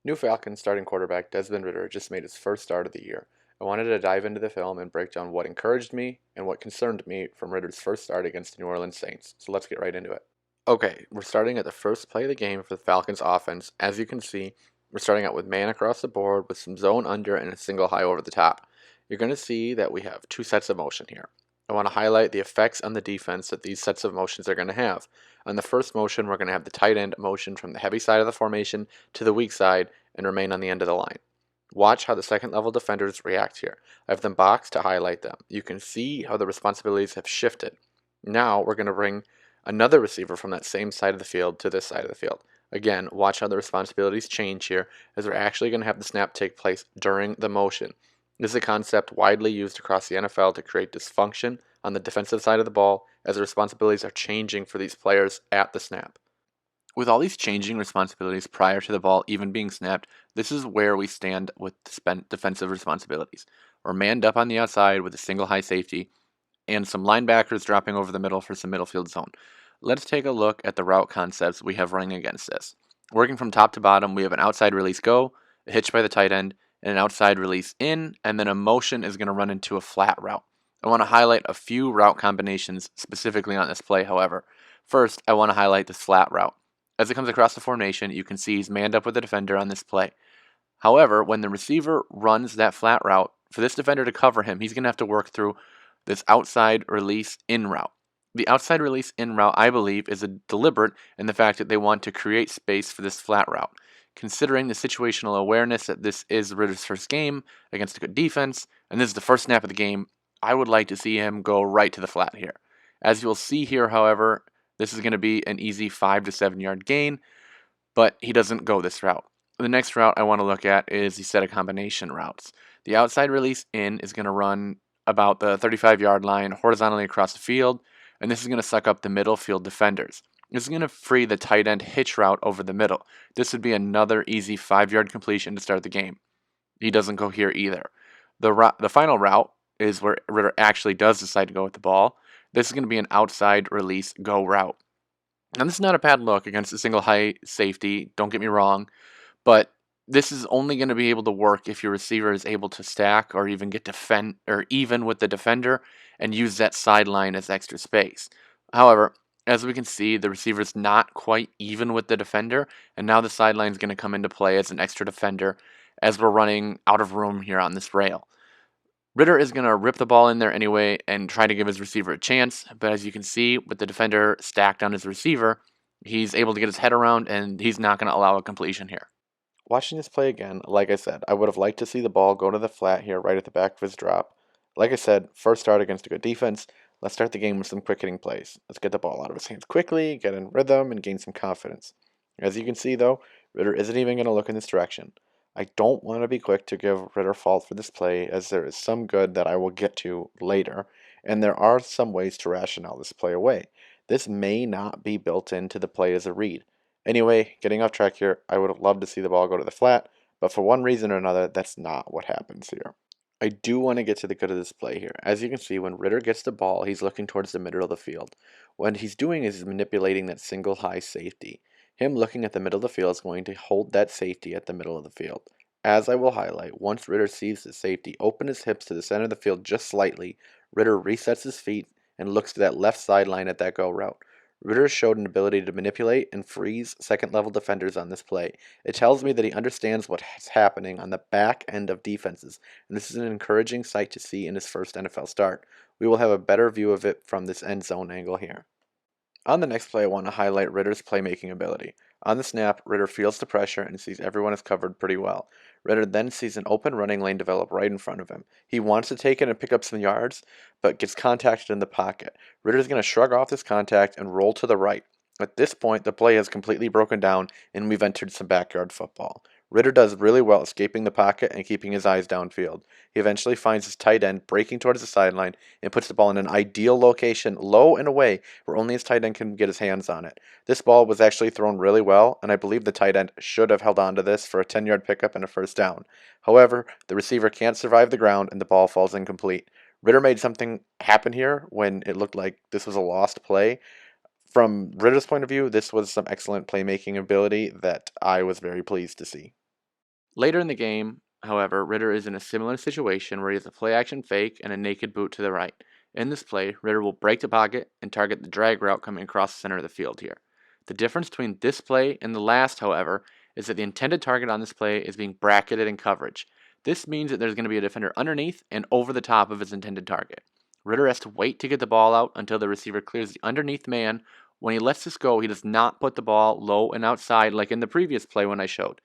New Falcons starting quarterback Desmond Ridder just made his first start of the year. I wanted to dive into the film and break down what encouraged me and what concerned me from Ridder's first start against the New Orleans Saints. So let's get right into it. Okay, we're starting at the first play of the game for the Falcons offense. As you can see, we're starting out with man across the board with some zone under and a single high over the top. You're going to see that we have two sets of motion here. I want to highlight the effects on the defense that these sets of motions are going to have. On the first motion, we're going to have the tight end motion from the heavy side of the formation to the weak side and remain on the end of the line. Watch how the second level defenders react here. I have them boxed to highlight them. You can see how the responsibilities have shifted. Now we're going to bring another receiver from that same side of the field to this side of the field. Again, watch how the responsibilities change here as we're actually going to have the snap take place during the motion. This is a concept widely used across the NFL to create dysfunction on the defensive side of the ball as the responsibilities are changing for these players at the snap. With all these changing responsibilities prior to the ball even being snapped, this is where we stand with defensive responsibilities. We're manned up on the outside with a single high safety and some linebackers dropping over the middle for some middle field zone. Let's take a look at the route concepts we have running against this. Working from top to bottom, we have an outside release go, a hitch by the tight end, and an outside release in, and then a motion is going to run into a flat route. I want to highlight a few route combinations specifically on this play, however. First, I want to highlight this flat route. As it comes across the formation, you can see he's manned up with the defender on this play. However, when the receiver runs that flat route, for this defender to cover him, he's going to have to work through this outside release in route. The outside release in route, I believe, is deliberate in the fact that they want to create space for this flat route. Considering the situational awareness that this is Ridder's first game against a good defense, and this is the first snap of the game, I would like to see him go right to the flat here. As you'll see here, however, this is going to be an easy 5 to 7 yard gain, but he doesn't go this route. The next route I want to look at is the set of combination routes. The outside release in is going to run about the 35-yard line horizontally across the field, and this is going to suck up the middle field defenders. This is going to free the tight end hitch route over the middle. This would be another easy 5-yard completion to start the game. He doesn't go here either. The final route is where Ridder actually does decide to go with the ball. This is going to be an outside release go route. Now, this is not a bad look against a single high safety, don't get me wrong, but this is only going to be able to work if your receiver is able to stack or even get even with the defender and use that sideline as extra space. However, as we can see, the receiver is not quite even with the defender, and now the sideline is going to come into play as an extra defender as we're running out of room here on this rail. Ridder is going to rip the ball in there anyway and try to give his receiver a chance, but as you can see, with the defender stacked on his receiver, he's able to get his head around and he's not going to allow a completion here. Watching this play again, like I said, I would have liked to see the ball go to the flat here right at the back of his drop. Like I said, first start against a good defense. Let's start the game with some quick hitting plays. Let's get the ball out of his hands quickly, get in rhythm, and gain some confidence. As you can see, though, Ridder isn't even going to look in this direction. I don't want to be quick to give Ridder fault for this play, as there is some good that I will get to later, and there are some ways to rationale this play away. This may not be built into the play as a read. Anyway, getting off track here, I would have loved to see the ball go to the flat, but for one reason or another, that's not what happens here. I do want to get to the good of this play here. As you can see, when Ridder gets the ball, he's looking towards the middle of the field. What he's doing is he's manipulating that single high safety. Him looking at the middle of the field is going to hold that safety at the middle of the field. As I will highlight, once Ridder sees the safety open his hips to the center of the field just slightly, Ridder resets his feet and looks to that left sideline at that go route. Ridder showed an ability to manipulate and freeze second-level defenders on this play. It tells me that he understands what's happening on the back end of defenses, and this is an encouraging sight to see in his first NFL start. We will have a better view of it from this end zone angle here. On the next play, I want to highlight Ridder's playmaking ability. On the snap, Ridder feels the pressure and sees everyone is covered pretty well. Ridder then sees an open running lane develop right in front of him. He wants to take it and pick up some yards, but gets contacted in the pocket. Ridder is going to shrug off this contact and roll to the right. At this point, the play has completely broken down and we've entered some backyard football. Ridder does really well escaping the pocket and keeping his eyes downfield. He eventually finds his tight end breaking towards the sideline and puts the ball in an ideal location, low and away, where only his tight end can get his hands on it. This ball was actually thrown really well, and I believe the tight end should have held on to this for a 10-yard pickup and a first down. However, the receiver can't survive the ground and the ball falls incomplete. Ridder made something happen here when it looked like this was a lost play. From Ridder's point of view, this was some excellent playmaking ability that I was very pleased to see. Later in the game, however, Ridder is in a similar situation where he has a play action fake and a naked boot to the right. In this play, Ridder will break the pocket and target the drag route coming across the center of the field here. The difference between this play and the last, however, is that the intended target on this play is being bracketed in coverage. This means that there's going to be a defender underneath and over the top of his intended target. Ridder has to wait to get the ball out until the receiver clears the underneath man. When he lets this go, he does not put the ball low and outside like in the previous play when I showed,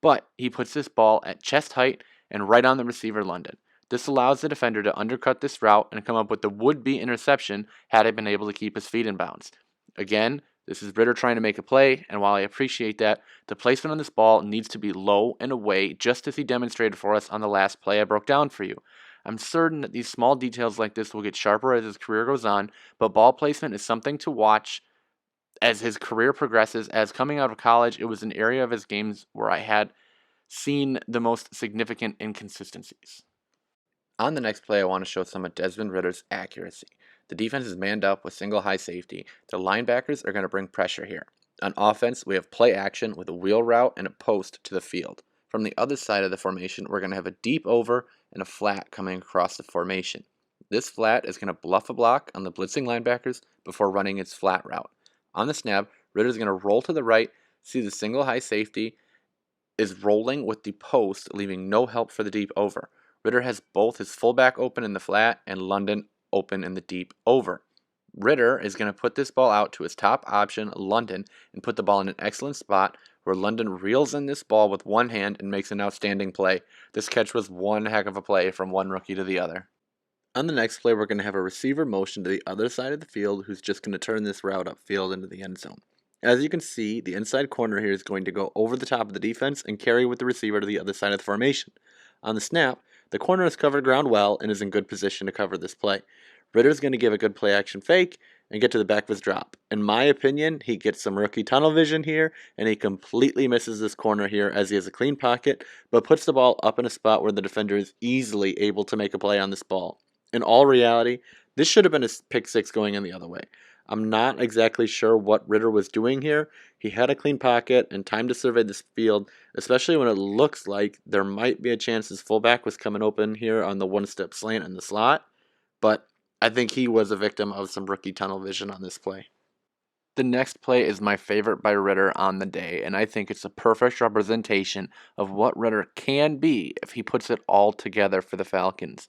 but he puts this ball at chest height and right on the receiver London. This allows the defender to undercut this route and come up with the would-be interception had he been able to keep his feet in bounds. Again, this is Ridder trying to make a play, and while I appreciate that, the placement on this ball needs to be low and away, just as he demonstrated for us on the last play I broke down for you. I'm certain that these small details like this will get sharper as his career goes on, but ball placement is something to watch as his career progresses. As coming out of college, it was an area of his games where I had seen the most significant inconsistencies. On the next play, I want to show some of Desmond Ridder's accuracy. The defense is manned up with single high safety. The linebackers are going to bring pressure here. On offense, we have play action with a wheel route and a post to the field. From the other side of the formation, we're going to have a deep over and a flat coming across the formation. This flat is going to bluff a block on the blitzing linebackers before running its flat route. On the snap, Ridder is going to roll to the right, see the single high safety is rolling with the post, leaving no help for the deep over. Ridder has both his fullback open in the flat and London open in the deep over. Ridder is going to put this ball out to his top option, London, and put the ball in an excellent spot where London reels in this ball with one hand and makes an outstanding play. This catch was one heck of a play from one rookie to the other. On the next play, we're going to have a receiver motion to the other side of the field who's just going to turn this route upfield into the end zone. As you can see, the inside corner here is going to go over the top of the defense and carry with the receiver to the other side of the formation. On the snap, the corner has covered ground well and is in good position to cover this play. Ridder's going to give a good play action fake and get to the back of his drop. In my opinion, he gets some rookie tunnel vision here, and he completely misses this corner here as he has a clean pocket, but puts the ball up in a spot where the defender is easily able to make a play on this ball. In all reality, this should have been a pick six going in the other way. I'm not exactly sure what Ridder was doing here. He had a clean pocket and time to survey this field, especially when it looks like there might be a chance his fullback was coming open here on the one-step slant in the slot, but I think he was a victim of some rookie tunnel vision on this play. The next play is my favorite by Ridder on the day, and I think it's a perfect representation of what Ridder can be if he puts it all together for the Falcons.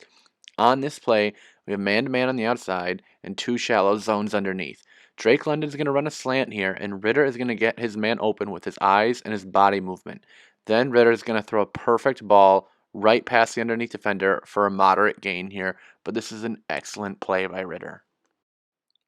On this play, we have man-to-man on the outside and two shallow zones underneath. Drake London's going to run a slant here, and Ridder is going to get his man open with his eyes and his body movement. Then Ridder is going to throw a perfect ball right past the underneath defender for a moderate gain here, but this is an excellent play by Ridder.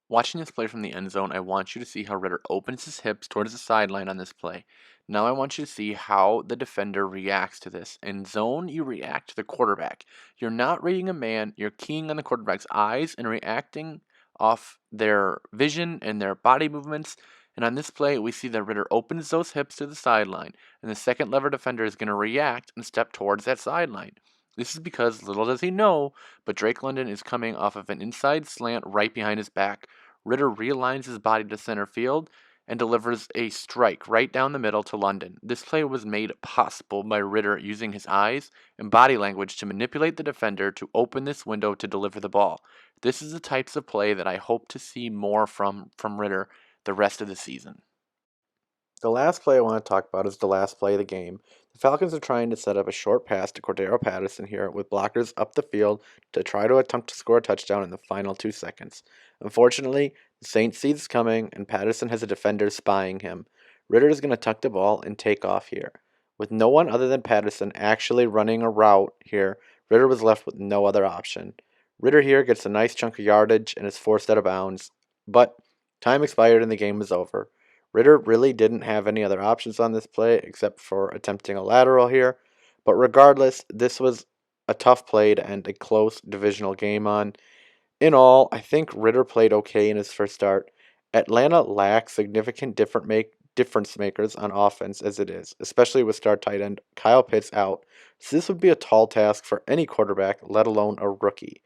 Watching this play from the end zone, I want you to see how Ridder opens his hips towards the sideline on this play. Now I want you to see how the defender reacts to this. In zone, you react to the quarterback. You're not reading a man, you're keying on the quarterback's eyes and reacting off their vision and their body movements. And on this play, we see that Ridder opens those hips to the sideline, and the second lever defender is going to react and step towards that sideline. This is because, little does he know, but Drake London is coming off of an inside slant right behind his back. Ridder realigns his body to center field and delivers a strike right down the middle to London. This play was made possible by Ridder using his eyes and body language to manipulate the defender to open this window to deliver the ball. This is the types of play that I hope to see more from Ridder the rest of the season. The last play I want to talk about is the last play of the game. The Falcons are trying to set up a short pass to Cordero Patterson here with blockers up the field to try to attempt to score a touchdown in the final 2 seconds. Unfortunately, the Saints see this coming and Patterson has a defender spying him. Ridder is going to tuck the ball and take off here. With no one other than Patterson actually running a route here, Ridder was left with no other option. Ridder here gets a nice chunk of yardage and is forced out of bounds, but time expired and the game was over. Ridder really didn't have any other options on this play except for attempting a lateral here, but regardless, this was a tough play to end a close divisional game on. In all, I think Ridder played okay in his first start. Atlanta lacks significant difference makers on offense as it is, especially with star tight end Kyle Pitts out, so this would be a tall task for any quarterback, let alone a rookie.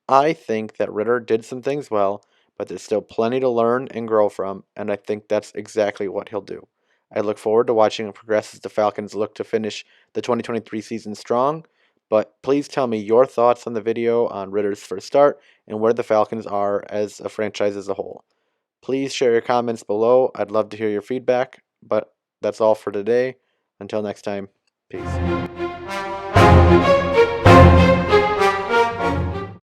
I think that Ridder did some things well, but there's still plenty to learn and grow from, and I think that's exactly what he'll do. I look forward to watching it progress as the Falcons look to finish the 2023 season strong. But please tell me your thoughts on the video on Ridder's first start and where the Falcons are as a franchise as a whole. Please share your comments below. I'd love to hear your feedback. But that's all for today. Until next time, peace.